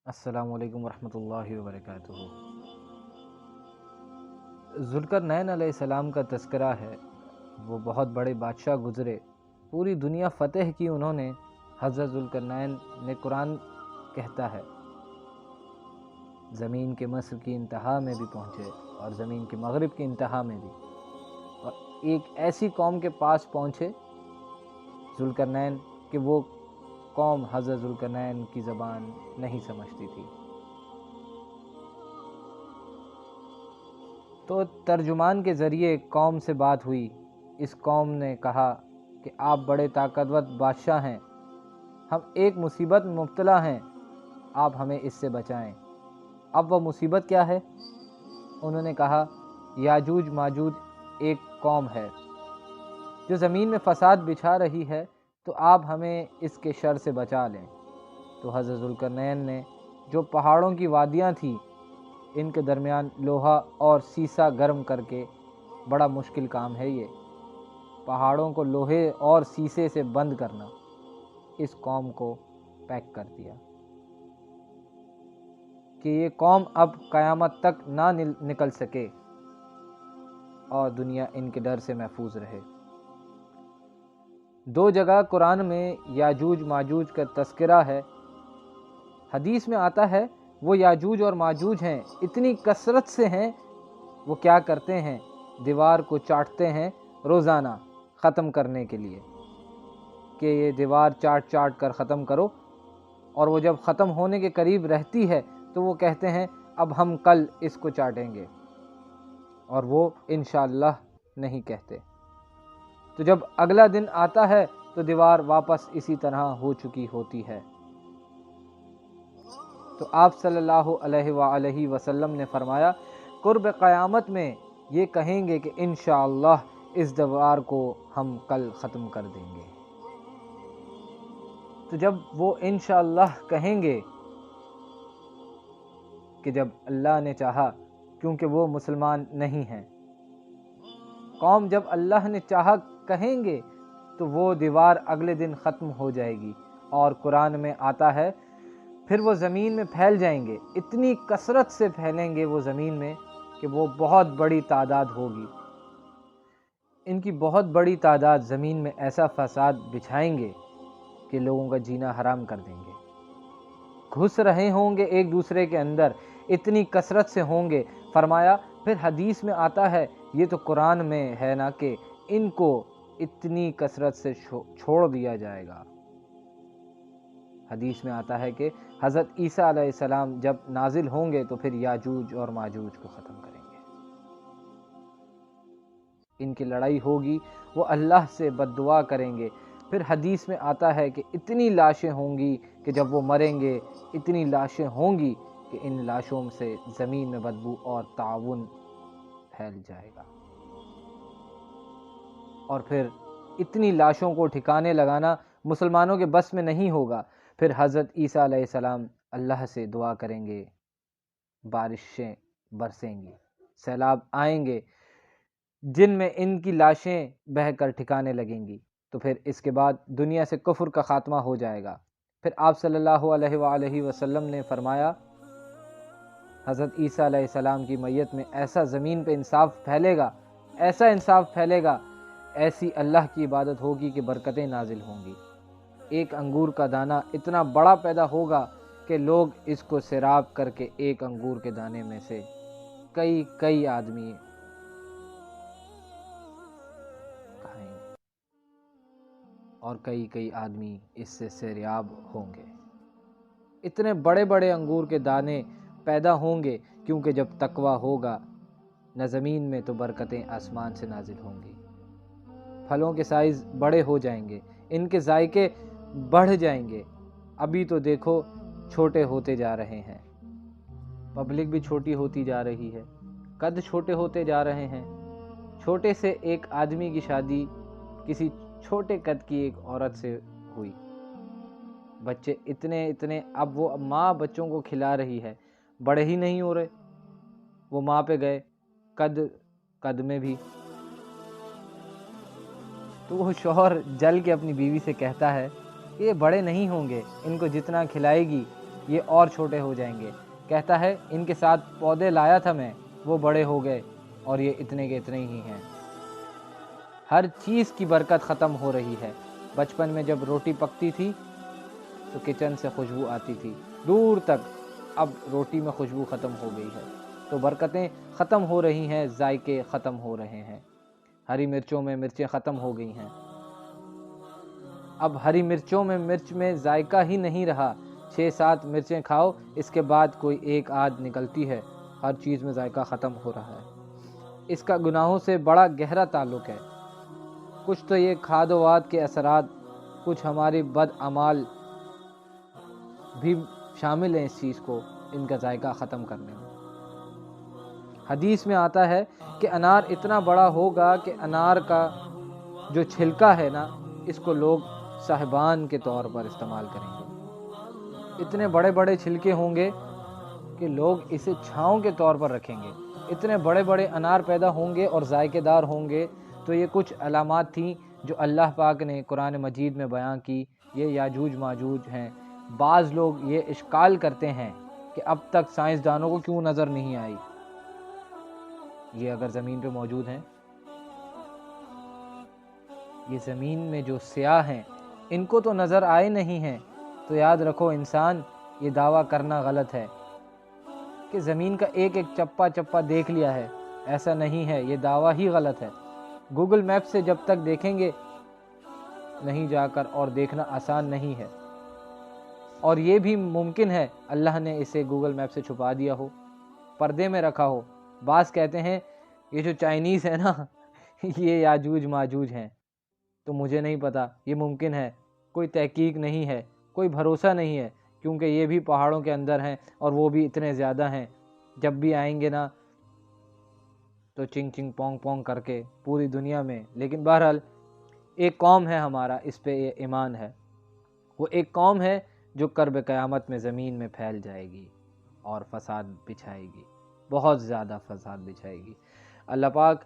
السلام علیکم ورحمۃ اللہ وبرکاتہ۔ ذوالقرنین علیہ السلام کا تذکرہ ہے۔ وہ بہت بڑے بادشاہ گزرے، پوری دنیا فتح کی انہوں نے۔ حضرت ذوالقرنین نے قرآن کہتا ہے زمین کے مشرق کی انتہا میں بھی پہنچے اور زمین کے مغرب کی انتہا میں بھی، اور ایک ایسی قوم کے پاس پہنچے ذوالقرنین کہ وہ قوم حضرت ذوالقرنین کی زبان نہیں سمجھتی تھی۔ تو ترجمان کے ذریعے قوم سے بات ہوئی۔ اس قوم نے کہا کہ آپ بڑے طاقتور بادشاہ ہیں، ہم ایک مصیبت میں مبتلا ہیں، آپ ہمیں اس سے بچائیں۔ اب وہ مصیبت کیا ہے؟ انہوں نے کہا یاجوج ماجوج ایک قوم ہے جو زمین میں فساد بچھا رہی ہے، تو آپ ہمیں اس کے شر سے بچا لیں۔ تو حضرت ذوالقرنین نے جو پہاڑوں کی وادیاں تھیں ان کے درمیان لوہا اور سیسا گرم کر کے، بڑا مشکل کام ہے یہ، پہاڑوں کو لوہے اور سیسے سے بند کرنا، اس قوم کو پیک کر دیا کہ یہ قوم اب قیامت تک نہ نکل سکے اور دنیا ان کے ڈر سے محفوظ رہے۔ دو جگہ قرآن میں یاجوج ماجوج کا تذکرہ ہے۔ حدیث میں آتا ہے وہ یاجوج اور ماجوج ہیں، اتنی کثرت سے ہیں، وہ کیا کرتے ہیں، دیوار کو چاٹتے ہیں روزانہ ختم کرنے کے لیے کہ یہ دیوار چاٹ چاٹ کر ختم کرو، اور وہ جب ختم ہونے کے قریب رہتی ہے تو وہ کہتے ہیں اب ہم کل اس کو چاٹیں گے، اور وہ انشاءاللہ نہیں کہتے۔ تو جب اگلا دن آتا ہے تو دیوار واپس اسی طرح ہو چکی ہوتی ہے۔ تو آپ صلی اللہ علیہ وآلہ وسلم نے فرمایا قرب قیامت میں یہ کہیں گے کہ انشاءاللہ اس دیوار کو ہم کل ختم کر دیں گے۔ تو جب وہ انشاءاللہ کہیں گے کہ جب اللہ نے چاہا، کیونکہ وہ مسلمان نہیں ہیں، قوم جب اللہ نے چاہا کہیں گے تو وہ دیوار اگلے دن ختم ہو جائے گی، اور قرآن میں آتا ہے پھر وہ زمین میں پھیل جائیں گے، اتنی کثرت سے پھیلیں گے وہ زمین میں کہ وہ بہت بڑی تعداد ہوگی۔ ان کی بہت بڑی تعداد زمین میں ایسا فساد بچھائیں گے کہ لوگوں کا جینا حرام کر دیں گے، گھس رہے ہوں گے ایک دوسرے کے اندر، اتنی کثرت سے ہوں گے۔ فرمایا پھر حدیث میں آتا ہے، یہ تو قرآن میں ہے نا، کہ ان کو اتنی کثرت سے چھوڑ دیا جائے گا۔ حدیث میں آتا ہے کہ حضرت عیسیٰ علیہ السلام جب نازل ہوں گے تو پھر یاجوج اور ماجوج کو ختم کریں گے، ان کی لڑائی ہوگی، وہ اللہ سے بد دعا کریں گے۔ پھر حدیث میں آتا ہے کہ اتنی لاشیں ہوں گی کہ جب وہ مریں گے اتنی لاشیں ہوں گی کہ ان لاشوں سے زمین میں بدبو اور تعاون پھیل جائے گا، اور پھر اتنی لاشوں کو ٹھکانے لگانا مسلمانوں کے بس میں نہیں ہوگا۔ پھر حضرت عیسیٰ علیہ السلام اللہ سے دعا کریں گے، بارشیں برسیں گی، سیلاب آئیں گے جن میں ان کی لاشیں بہہ کر ٹھکانے لگیں گی، تو پھر اس کے بعد دنیا سے کفر کا خاتمہ ہو جائے گا۔ پھر آپ صلی اللہ علیہ وآلہ وسلم نے فرمایا حضرت عیسیٰ علیہ السلام کی میت میں ایسا زمین پہ انصاف پھیلے گا، ایسا انصاف پھیلے گا، ایسی اللہ کی عبادت ہوگی کہ برکتیں نازل ہوں گی۔ ایک انگور کا دانہ اتنا بڑا پیدا ہوگا کہ لوگ اس کو سیراب کر کے ایک انگور کے دانے میں سے کئی آدمی کھائیں گے، اور کئی آدمی اس سے سیراب ہوں گے۔ اتنے بڑے بڑے انگور کے دانے پیدا ہوں گے، کیونکہ جب تقویٰ ہوگا نہ زمین میں تو برکتیں آسمان سے نازل ہوں گی۔ پھلوں کے سائز بڑے ہو جائیں گے، ان کے ذائقے بڑھ جائیں گے۔ ابھی تو دیکھو چھوٹے ہوتے جا رہے ہیں، پبلک بھی چھوٹی ہوتی جا رہی ہے، قد چھوٹے ہوتے جا رہے ہیں۔ چھوٹے سے ایک آدمی کی شادی کسی چھوٹے قد کی ایک عورت سے ہوئی، بچے اتنے، اب وہ ماں بچوں کو کھلا رہی ہے، بڑے ہی نہیں ہو رہے، وہ ماں پہ گئے قد میں بھی، تو وہ شوہر جل کے اپنی بیوی سے کہتا ہے کہ یہ بڑے نہیں ہوں گے، ان کو جتنا کھلائے گی یہ اور چھوٹے ہو جائیں گے۔ کہتا ہے ان کے ساتھ پودے لایا تھا میں، وہ بڑے ہو گئے اور یہ اتنے کے اتنے ہی ہیں۔ ہر چیز کی برکت ختم ہو رہی ہے۔ بچپن میں جب روٹی پکتی تھی تو کچن سے خوشبو آتی تھی دور تک، اب روٹی میں خوشبو ختم ہو گئی ہے، تو برکتیں ختم ہو رہی ہیں، ذائقے ختم ہو رہے ہیں۔ ہری مرچوں میں مرچیں ختم ہو گئی ہیں، اب ہری مرچوں میں مرچ میں ذائقہ ہی نہیں رہا۔ 6-7 مرچیں کھاؤ، اس کے بعد کوئی ایک آدھ نکلتی ہے، ہر چیز میں ذائقہ ختم ہو رہا ہے۔ اس کا گناہوں سے بڑا گہرا تعلق ہے۔ کچھ تو یہ کھاد و واد کے اثرات، کچھ ہماری بد اعمال بھی شامل ہیں اس چیز کو، ان کا ذائقہ ختم کرنے میں۔ حدیث میں آتا ہے کہ انار اتنا بڑا ہوگا کہ انار کا جو چھلکا ہے نا، اس کو لوگ صاحبان کے طور پر استعمال کریں گے۔ اتنے بڑے بڑے چھلکے ہوں گے کہ لوگ اسے چھاؤں کے طور پر رکھیں گے۔ اتنے بڑے بڑے انار پیدا ہوں گے اور ذائقے دار ہوں گے۔ تو یہ کچھ علامات تھیں جو اللہ پاک نے قرآن مجید میں بیان کی، یہ یاجوج ماجوج ہیں۔ بعض لوگ یہ اشکال کرتے ہیں کہ اب تک سائنسدانوں کو کیوں نظر نہیں آئی؟ یہ اگر زمین پہ موجود ہیں، یہ زمین میں جو سیاہ ہیں ان کو تو نظر آئے نہیں ہیں، تو یاد رکھو انسان، یہ دعویٰ کرنا غلط ہے کہ زمین کا ایک ایک چپا چپا دیکھ لیا ہے۔ ایسا نہیں ہے، یہ دعویٰ ہی غلط ہے۔ گوگل میپ سے جب تک دیکھیں گے نہیں جا کر، اور دیکھنا آسان نہیں ہے، اور یہ بھی ممکن ہے اللہ نے اسے گوگل میپ سے چھپا دیا ہو، پردے میں رکھا ہو۔ بعض کہتے ہیں یہ جو چائنیز ہے نا یہ یاجوج ماجوج ہیں، تو مجھے نہیں پتا، یہ ممکن ہے، کوئی تحقیق نہیں ہے، کوئی بھروسہ نہیں ہے، کیونکہ یہ بھی پہاڑوں کے اندر ہیں اور وہ بھی اتنے زیادہ ہیں۔ جب بھی آئیں گے نا تو چنگ چنگ پونگ پونگ کر کے پوری دنیا میں۔ لیکن بہرحال ایک قوم ہے ہمارا، اس پہ یہ ایمان ہے، وہ ایک قوم ہے جو قرب قیامت میں زمین میں پھیل جائے گی اور فساد بچھائے گی، بہت زیادہ فساد بچھائے گی۔ اللہ پاک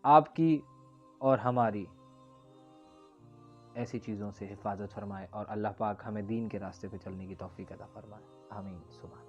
آپ کی اور ہماری ایسی چیزوں سے حفاظت فرمائے، اور اللہ پاک ہمیں دین کے راستے پہ چلنے کی توفیق عطا فرمائے۔ آمین سبحان۔